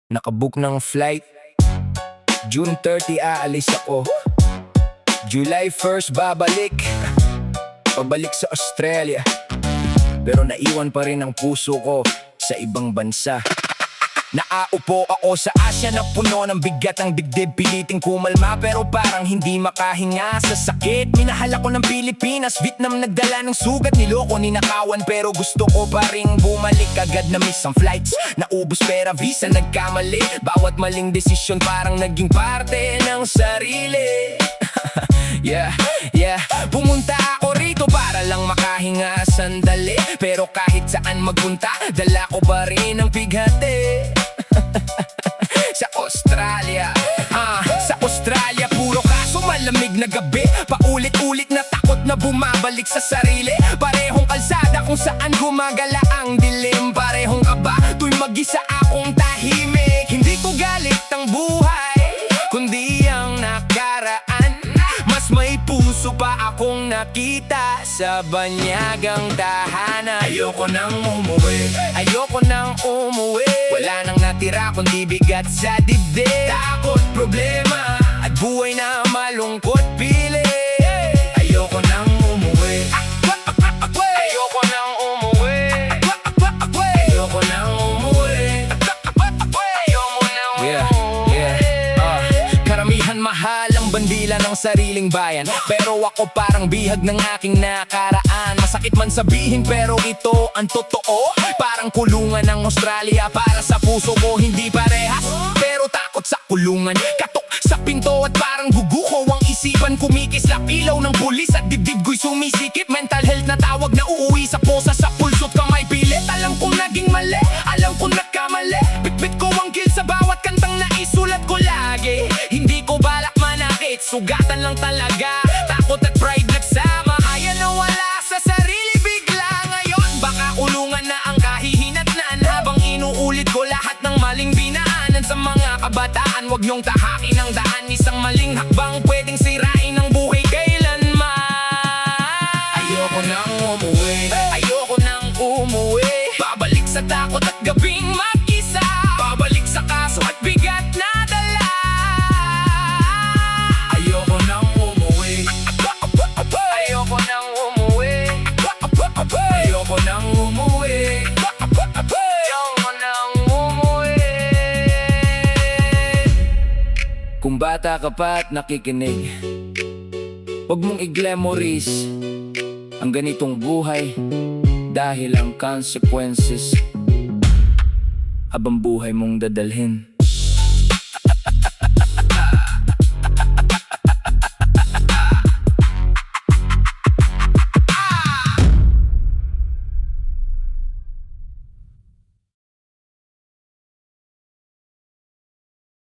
Nakabook ng flight, June 30 aalis ako, July 1 babalik, pabalik sa Australia. Pero naiwan pa rin ang puso ko sa ibang bansa. Naaupo ako sa Asya na puno ng bigat ang dibdib. Piliting kumalma pero parang hindi makahinga sa sakit. Minahal ako ng Pilipinas, Vietnam nagdala ng sugat. Niloko, ninakawan pero gusto ko pa ring bumalik. Agad na miss ang flights, naubos pera, visa, nagkamali. Bawat maling desisyon parang naging parte ng sarili. Yeah, pumunta ako rito para lang makahinga sandali. Pero kahit saan magpunta, dala ko pa rin ang bighati. Sa Australia, sa Australia puro kaso, malamig na gabi. Paulit-ulit na takot na bumabalik sa sarili. Parehong kalsada kung saan gumagala ang dilim. Parehong kaba tuwing mag-isa akong tahimik. Hindi ko galit ang buhay, kundi ang nakaraan. Mas may puso pa akong nakita sa banyagang tahanan. Ayoko nang umuwi, ayoko nang umuwi. Wala nang natira kundi bigat sa dibdib. Takot, problema, at buhay na malungkot pili. Ayoko nang umuwi, ayoko nang umuwi, ayoko nang umuwi, ayoko nang umuwi. Karamihan mahal ang bandila ng sariling bayan, pero ako parang bihag ng aking nakaraan. Masakit man sabihin pero ito ang totoo. Parang kulungan ng Australia para sa puso ko. Hindi parehas pero takot sa kulungan. Katok sa pinto at parang guguho ang isipan. Kumikislap ilaw ng pulis at dibdib ko'y sumisikip. Mental health na tawag na uuwi sa posa, sa pulso't kamay pilit. Alam kong naging mali, alam kong nagkamali. Bitbit ko ang kill sa bawat kantang naisulat ko lagi. Hindi ko balak manakit, sugatan lang talaga. Takot at pride nagsama, kaya nawala sa sarili bigla. Ngayon baka kulungan na ang kahihinatnan. Habang inuulit ko lahat ng maling binaanan sa mga kabataan. Huwag niyong tahakin ang daan, isang maling hakbang pwedeng sirain ang buhay kailanman. Ayoko nang umuwi, ayoko nang umuwi. Babalik sa takot at gabing mag-isa. Babalik sa kaso at bigat na dala. Ayoko nang umuwi, ayoko nang umuwi, ayoko nang umuwi, ayoko nang umuwi. Kung bata ka pa at nakikinig, huwag mong i-glamorize ang ganitong buhay, dahil ang consequences habang buhay mong dadalhin.